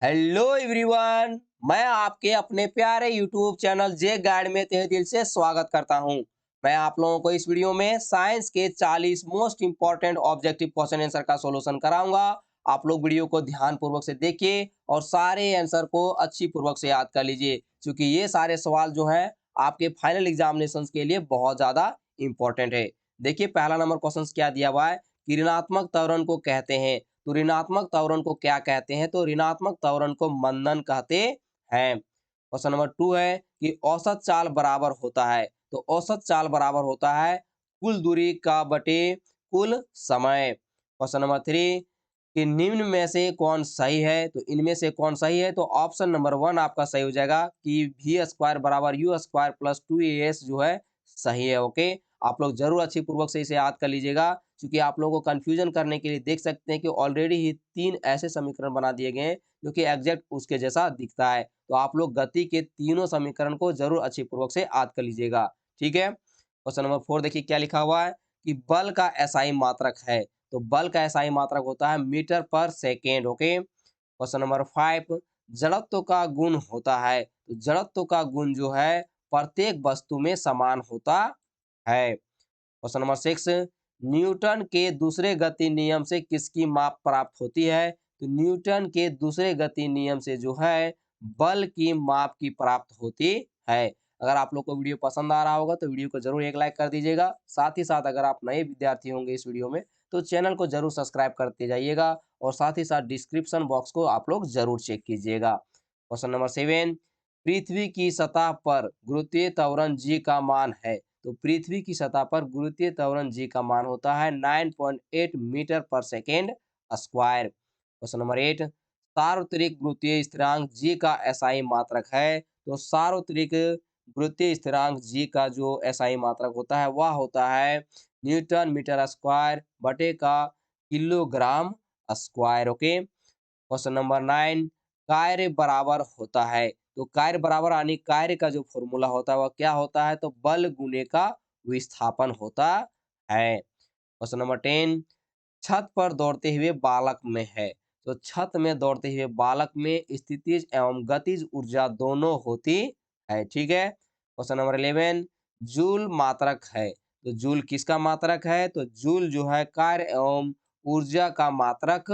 Hello everyone. मैं आपके अपने प्यारे यूट्यूब चैनल जे गाइड में तहे दिल से स्वागत करता हूं। मैं आप लोगों को इस वीडियो में साइंस के 40 most important objective question answer का सॉल्यूशन कराऊंगा। आप लोग वीडियो को ध्यान पूर्वक से देखिए और सारे आंसर को अच्छी पूर्वक से याद कर लीजिए, क्योंकि ये सारे सवाल जो है आपके फाइनल एग्जामिनेशन के लिए बहुत ज्यादा इंपॉर्टेंट है। देखिए, पहला नंबर क्वेश्चन क्या दिया हुआ है कि ऋणात्मक त्वरण को कहते हैं। तो ऋणात्मक त्वरण को क्या कहते हैं? तो ऋणात्मक त्वरण को मंदन कहते हैं। क्वेश्चन नंबर 2 है कि औसत चाल बराबर होता है। तो औसत चाल बराबर होता है कुल दूरी का बटे कुल समय। क्वेश्चन नंबर 3 कि निम्न में से कौन सही है? तो इनमें से कौन सही है? तो ऑप्शन नंबर 1 आपका सही हो जाएगा कि वी स्क्वायर बराबर यू स्क्वायर प्लस 2as जो है सही है। ओके, आप लोग जरूर अच्छी पूर्वक से इसे याद कर लीजिएगा, क्योंकि आप लोगों को कंफ्यूजन करने के लिए देख सकते हैं कि ऑलरेडी ही 3 ऐसे समीकरण बना दिए गए हैं जो कि एग्जैक्ट उसके जैसा दिखता है। तो आप लोग गति के तीनों समीकरण को जरूर अच्छी पूर्वक से याद कर लीजिएगा। ठीक है, क्वेश्चन नंबर 4 देखिए क्या लिखा हुआ है कि बल का एसआई मात्रक है। तो बल का एसआई मात्रक होता है मीटर पर सेकेंड। ओके, क्वेश्चन नंबर 5 जड़त्व का गुण होता है। तो जड़त्व का गुण जो है प्रत्येक वस्तु में समान होता है। क्वेश्चन नंबर 6 न्यूटन के दूसरे गति नियम से किसकी माप प्राप्त होती है? तो न्यूटन के दूसरे गति नियम से जो है बल की माप की प्राप्त होती है। अगर आप लोग को वीडियो पसंद आ रहा होगा तो वीडियो को जरूर एक लाइक कर दीजिएगा। साथ ही साथ अगर आप नए विद्यार्थी होंगे इस वीडियो में तो चैनल को जरूर सब्सक्राइब करते जाइएगा, और साथ ही साथ डिस्क्रिप्शन बॉक्स को आप लोग जरूर चेक कीजिएगा। क्वेश्चन नंबर 7 पृथ्वी की सतह पर गुरुत्वीय त्वरण जी का मान है। तो पृथ्वी की सतह पर गुरुत्वीय त्वरण जी का मान होता है 9.8 मीटर पर सेकेंड स्क्वायर। क्वेश्चन नंबर 8 सार्वत्रिक गुरुत्वीय स्थिरांक जी का एसआई मात्रक है। तो सार्वत्रिक गुरुत्वीय स्थिरांक जी का जो एसआई मात्रक होता है वह होता है न्यूटन मीटर स्क्वायर बटे का kilogram square. Okay, question number 9 कार्य बराबर होता है। तो कार्य बराबर यानी कार्य का जो फॉर्मूला होता है वह क्या होता है? तो बल गुने का विस्थापन होता है। क्वेश्चन नंबर 10 छत पर दौड़ते हुए बालक में है। तो छत में दौड़ते हुए बालक में स्थितिज एवं गतिज ऊर्जा दोनों होती है। ठीक है, क्वेश्चन नंबर 11 जूल मात्रक है। तो जूल किसका मात्रक है? तो जूल जो है कार्य एवं ऊर्जा का मात्रक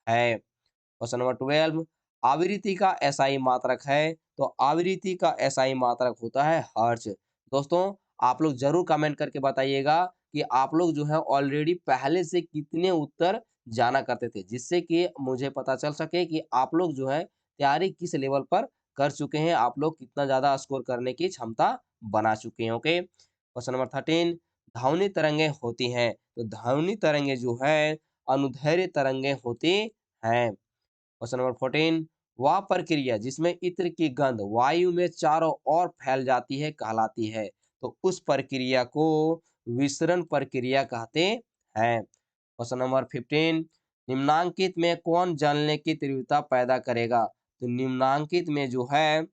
है। क्वेश्चन नंबर 12 आवृत्ति का एसआई मात्रक है। तो आवृत्ति का एसआई मात्रक होता है हर्ट्ज। दोस्तों, आप लोग जरूर कमेंट करके बताइएगा कि आप लोग जो है ऑलरेडी पहले से कितने उत्तर जाना करते थे, जिससे कि मुझे पता चल सके कि आप लोग जो है तैयारी किस लेवल पर कर चुके हैं, आप लोग कितना ज्यादा स्कोर करने की क्षमता बना चुके हैं। ओके, क्वेश्चन नंबर 13 ध्वनि तरंगे होती हैं। तो ध्वनि तरंगे जो है अनुदैर्ध्य तरंगे होती हैं। क्वेश्चन नंबर 14 वह प्रक्रिया जिसमें इत्र की गंध वायु में चारों ओर फैल जाती है कहलाती है। तो उस प्रक्रिया को विसरण प्रक्रिया कहते हैं। क्वेश्चन नंबर 15 निम्नांकित में कौन जलने की तीव्रता पैदा करेगा? तो निम्नांकित में जो है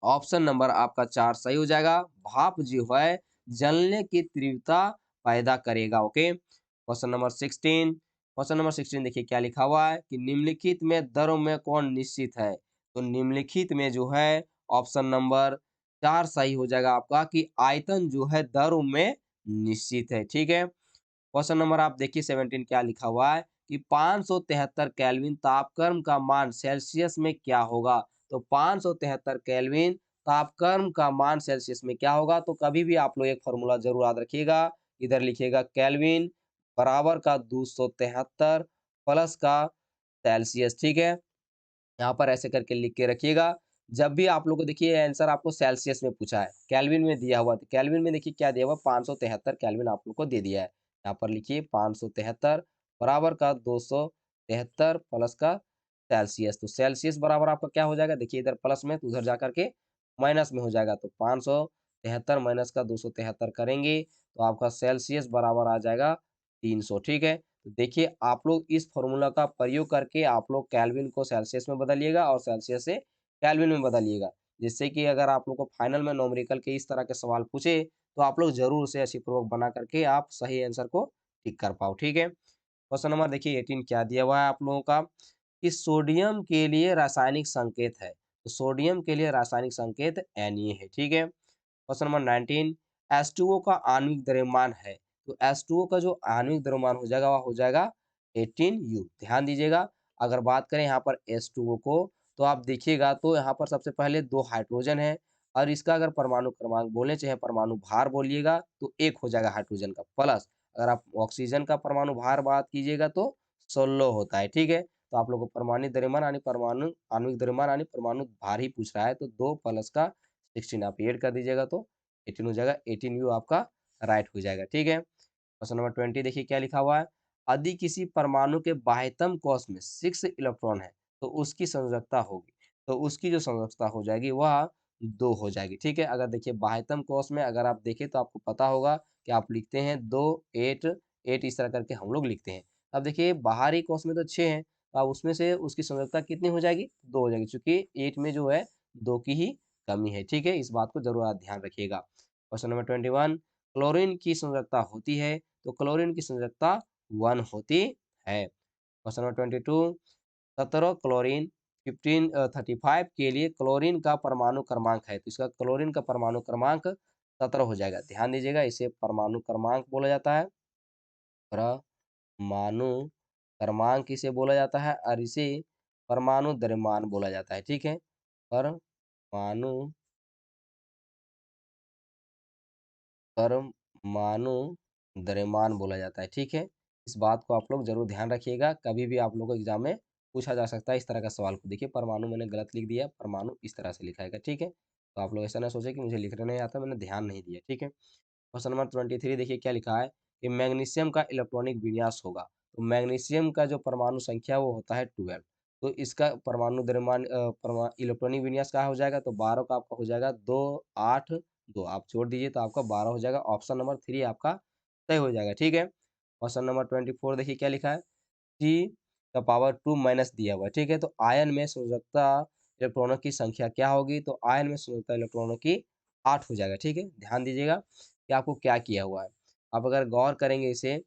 ऑप्शन नंबर आपका 4 सही हो जाएगा। भाप जो है जलने की तीव्रता पैदा करेगा। Okay, question number 16 question number 16 देखिए क्या लिखा हुआ है कि निम्नलिखित में द्रव में कौन निश्चित है? तो निम्नलिखित में जो है ऑप्शन नंबर 4 सही हो जाएगा आपका कि आयतन जो है द्रव में निश्चित है। ठीक है, क्वेश्चन नंबर आप देखिए 17 क्या लिखा हुआ है कि 573 केल्विन तापक्रम का मान सेल्सियस में क्या होगा? तो 573 केल्विन तापक्रम का मान सेल्सियस में क्या होगा? तो कभी भी आप लोग एक फॉर्मूला जरूर याद रखिएगा। इधर लिखिएगा केल्विन बराबर का 273 प्लस का सेल्सियस। ठीक है, यहाँ पर ऐसे करके लिख के रखिएगा। जब भी आप लोग को देखिए आंसर आपको सेल्सियस में पूछा है, केल्विन में दिया हुआ, तो केल्विन में देखिए क्या दिया हुआ 573 केल्विन आप लोग को दे दिया है। यहाँ पर लिखिए 573 बराबर का 273 प्लस का सेल्सियस। तो सेल्सियस बराबर आपका क्या हो जाएगा? देखिए इधर प्लस में तो उधर जा करके माइनस में हो जाएगा। तो 573 माइनस का 273 करेंगे तो आपका सेल्सियस बराबर आ जाएगा 300। ठीक है, तो देखिए आप लोग इस फॉर्मूला का प्रयोग करके आप लोग केल्विन को सेल्सियस में बदलिएगा और सेल्सियस से केल्विन में बदलिएगा, जिससे कि अगर आप लोग को फाइनल में न्यूमेरिकल के इस तरह के सवाल पूछे तो आप लोग जरूर उसे अच्छी पूर्वक बना करके आप सही आंसर को टिक कर पाओ। ठीक है, क्वेश्चन नंबर देखिए 18 क्या दिया हुआ है आप लोगों का कि सोडियम के लिए रासायनिक संकेत है। तो सोडियम के लिए रासायनिक संकेत Na है, ठीक है। क्वेश्चन नंबर 19, H2O का आणविक द्रव्यमान है। तो H2O का जो आणविक द्रव्यमान हो जाएगा वह हो जाएगा 18U। ध्यान दीजिएगा, अगर बात करें यहाँ पर H2O को, तो आप देखिएगा तो यहाँ पर सबसे पहले 2 हाइड्रोजन है और इसका अगर परमाणु क्रमांक बोले चाहे परमाणु भार बोलिएगा तो 1 हो जाएगा हाइड्रोजन का, प्लस अगर आप ऑक्सीजन का परमाणु भार बात कीजिएगा तो 16 होता है, ठीक है। तो आप लोग को परमाणु द्रव्यमान यानी परमाणु आणविक द्रव्यमान यानी परमाणु भार ही पूछ रहा है, तो 2 प्लस का 16 आप ऐड कर दीजिएगा तो 18 हो जाएगा। 18U आपका राइट हो जाएगा, ठीक है। क्वेश्चन नंबर 20 देखिए क्या लिखा हुआ है। यदि किसी परमाणु के बाह्यतम कोश में 6 इलेक्ट्रॉन है तो उसकी संयोजकता होगी, तो उसकी जो संयोजकता हो जाएगी वह 2 हो जाएगी, ठीक है। अगर देखिए बाह्यतम कोश में अगर आप देखें तो आपको पता होगा कि आप लिखते हैं 2 8 8 इस तरह करके हम लोग लिखते हैं। अब देखिए बाहरी कोश में तो 6 है, तो अब उसमें से उसकी संयोजकता कितनी हो जाएगी? 2 हो जाएगी, क्योंकि 8 में जो है 2 की ही कमी है, ठीक है। इस बात को जरूर आप ध्यान रखिएगा। क्वेश्चन नंबर 21, क्लोरीन की संयोजकता होती है, तो क्लोरीन की संयोजकता 1 होती है। क्वेश्चन नंबर 22, 17 क्लोरीन 35 के लिए क्लोरीन का परमाणु क्रमांक है, तो इसका क्लोरीन का परमाणु क्रमांक 17 हो जाएगा। ध्यान दीजिएगा, इसे परमाणु क्रमांक बोला जाता है, परमाणु क्रमांक इसे बोला जाता है और इसे परमाणु द्रव्यमान बोला जाता है, ठीक है। परमाणु परमाणु द्रव्यमान बोला जाता है, ठीक है। इस बात को आप लोग जरूर ध्यान रखिएगा, कभी भी आप लोगों को एग्जाम में पूछा जा सकता है इस तरह का सवाल को। देखिए परमाणु मैंने गलत लिख दिया, परमाणु इस तरह से लिखाएगा, ठीक है। तो आप लोग ऐसा ना सोचे कि मुझे लिखना नहीं आता, मैंने ध्यान नहीं दिया, ठीक है। क्वेश्चन नंबर 23 देखिए क्या लिखा है कि मैग्नीशियम का इलेक्ट्रॉनिक विन्यास होगा। तो मैग्नीशियम का जो परमाणु संख्या वो होता है 12। तो इसका परमाणु द्रव्यमान इलेक्ट्रॉनिक विन्यास क्या हो जाएगा? तो 12 का आपका हो जाएगा 2 8 2, आप जोड़ दीजिए तो आपका 12 हो जाएगा। ऑप्शन नंबर 3 आपका सही हो जाएगा, ठीक है। क्वेश्चन नंबर 24 देखिए क्या लिखा है, टी का पावर 2 माइनस दिया हुआ है, ठीक है। तो आयन में संयोजकता इलेक्ट्रॉनों की संख्या क्या होगी? तो आयन में संयोजकता इलेक्ट्रॉनों की 8 हो जाएगा, ठीक है। ध्यान दीजिएगा कि आपको क्या किया हुआ है। आप अगर गौर करेंगे इसे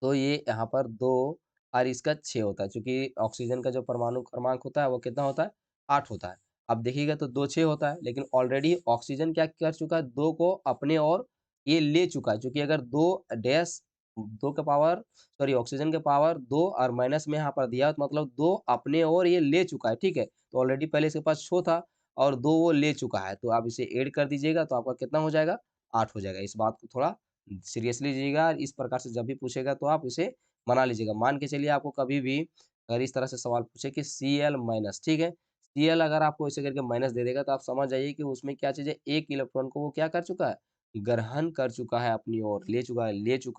तो ये यहाँ पर 2 और इसका 6 होता है, चूँकि ऑक्सीजन का जो परमाणु क्रमांक होता है वो कितना होता है? 8 होता है। अब देखिएगा तो 2 6 होता है, लेकिन ऑलरेडी ऑक्सीजन क्या कर चुका है? 2 को अपने ओर ये ले चुका है, चूँकि अगर 2 डैश 2 का पावर सॉरी ऑक्सीजन के पावर 2 और माइनस में यहाँ पर दिया है, तो मतलब 2 अपने ओर ये ले चुका है, ठीक है? तो ऑलरेडी पहले इसके पास शो था और 2 वो ले चुका है, तो आप इसे ऐड कर दीजिएगा तो आपका कितना हो जाएगा? 8 हो जाएगा। इस बात को थोड़ा सीरियसली लीजिएगा, इस प्रकार से जब भी पूछेगा तो आप इसे बना लीजिएगा। मान के चलिए आपको कभी भी अगर इस तरह से सवाल पूछे कि Cl माइनस, ठीक है? Cl अगर आपको ऐसे करके माइनस दे देगा तो आप समझ जाइए कि उसमें क्या चीज़ है, 1 इलेक्ट्रॉन को वो क्या कर चुका है? ग्रहण कर चुका है अपनी ओर, ले चुका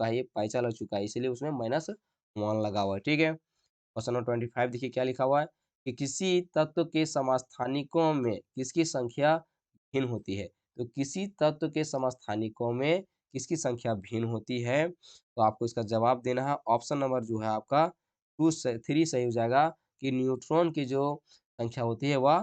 है, ये पैंचा लग चुका है, इसीलिए उसमें -1 लगा हुआ है, ठीक है? क्वेश्चन नंबर 25 देखिए क्या लिखा हुआ है कि किसी तत्व के समस्थानिकों में किसकी संख्या भिन्न होती है? तो किसी तत्व के समस्थानिकों में किसकी संख्या भिन्न होती है? तो आपको इसका जवाब देना है। ऑप्शन नंबर जो है आपका 2 से 3 सही हो जाएगा कि न्यूट्रॉन की जो संख्या होती है वह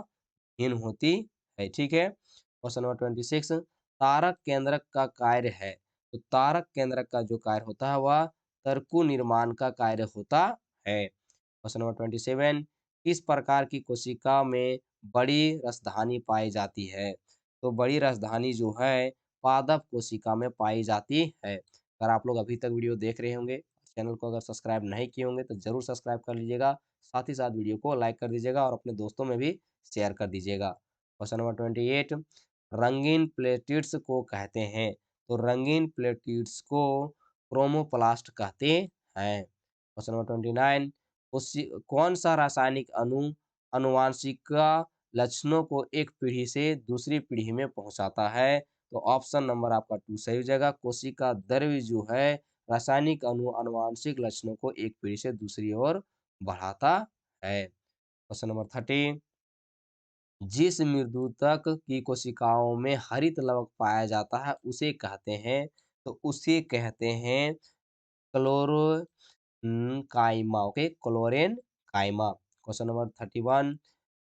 भिन्न होती है, ठीक है। क्वेश्चन नंबर 26, तारक केंद्रक का कार्य है। तो तारक केंद्रक का जो कार्य होता है वह तर्कु निर्माण का कार्य होता है। क्वेश्चन नंबर 27, किस प्रकार की कोशिका में बड़ी रसधानी पाई जाती है? तो बड़ी रसधानी जो है पादप कोशिका में पाई जाती है। अगर आप लोग अभी तक वीडियो देख रहे होंगे, चैनल को अगर सब्सक्राइब नहीं किए होंगे तो ज़रूर सब्सक्राइब कर लीजिएगा। साथ ही साथ वीडियो को लाइक कर दीजिएगा और अपने दोस्तों में भी शेयर कर दीजिएगा। क्वेश्चन नंबर 28, रंगीन प्लेटिड्स को कहते हैं। तो रंगीन प्लेटिड्स को क्रोमोप्लास्ट कहते हैं। क्वेश्चन नंबर 29, उसी कौन सा रासायनिक अणु आनुवांशिक लक्षणों को एक पीढ़ी से दूसरी पीढ़ी में पहुंचाता है? तो ऑप्शन नंबर आपका 2 सही हो जाएगा। कोशिका द्रव्य जो है रासायनिक अणु आनुवांशिक लक्षणों को एक पीढ़ी से दूसरी ओर बढ़ाता है। क्वेश्चन नंबर 30, जिस मृदुतक की कोशिकाओं में हरित लवक पाया जाता है उसे कहते हैं, तो उसे कहते हैं क्लोरो काइमा, ओके, क्लोरेन काइमा। क्वेश्चन नंबर 31,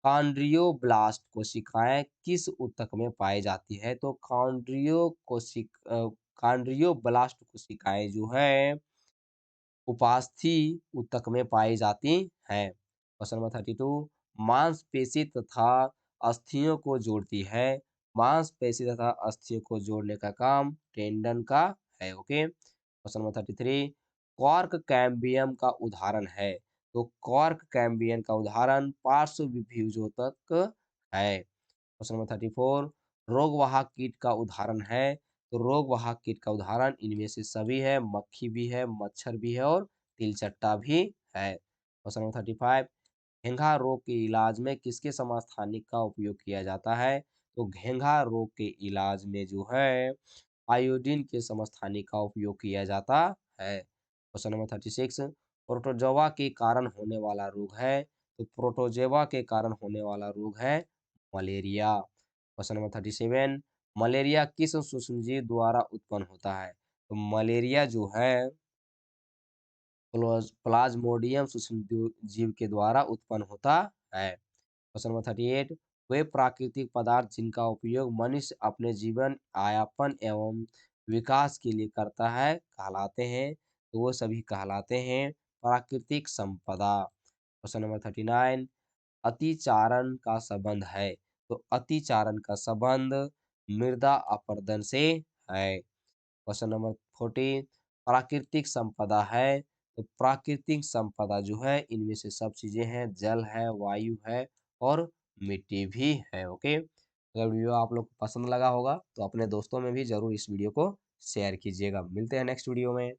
कॉन्ड्रियोब्लास्ट कोशिकाएं किस ऊतक में पाई जाती है? तो कॉन्ड्रियोब्लास्ट कोशिकाएं जो है उपास्थि ऊतक में पाई जाती हैं। क्वेश्चन नंबर 32, मांसपेशी तथा अस्थियों को जोड़ती है। मांसपेशी तथा अस्थियों को जोड़ने का काम टेंडन का है। Okay. Question number 33, cork cambium का उदाहरण है। तो कॉर्क कैम्बियम का उदाहरण पार्श्व विभुजोतक है। क्वेश्चन नंबर 34, रोगवाहक कीट का उदाहरण है। तो रोगवाहक कीट का उदाहरण इनमें से सभी है, मक्खी भी है, मच्छर भी है और तिलचट्टा भी है। क्वेश्चन नंबर 35, घेंघा रोग के इलाज में किसके समस्थानिक का उपयोग किया जाता है। तो घेंघा रोग के इलाज में जो है आयोडीन के समस्थानिक का उपयोग किया जाता है। क्वेश्चन नंबर 36, प्रोटोजोआ के कारण होने वाला रोग है। तो प्रोटोजोआ के कारण होने वाला रोग है मलेरिया। क्वेश्चन नंबर 37, मलेरिया किस सूक्ष्मजीव द्वारा उत्पन्न होता है। तो मलेरिया जो है प्लाज्मोडियम सूक्ष्म जीव के द्वारा उत्पन्न होता है। क्वेश्चन नंबर 38, वे प्राकृतिक पदार्थ जिनका उपयोग मनुष्य अपने जीवन यापन एवं विकास के लिए करता है कहलाते हैं। तो वो सभी कहलाते हैं प्राकृतिक संपदा। क्वेश्चन नंबर 39, अतिचारण का संबंध है। तो अतिचारण का संबंध मृदा अपरदन से है। क्वेश्चन नंबर 40, प्राकृतिक संपदा है। तो प्राकृतिक संपदा जो है इनमें से सब चीजें हैं, जल है, वायु है और मिट्टी भी है। ओके। अगर वीडियो आप लोग को पसंद लगा होगा तो अपने दोस्तों में भी जरूर इस वीडियो को शेयर कीजिएगा। मिलते हैं नेक्स्ट वीडियो में।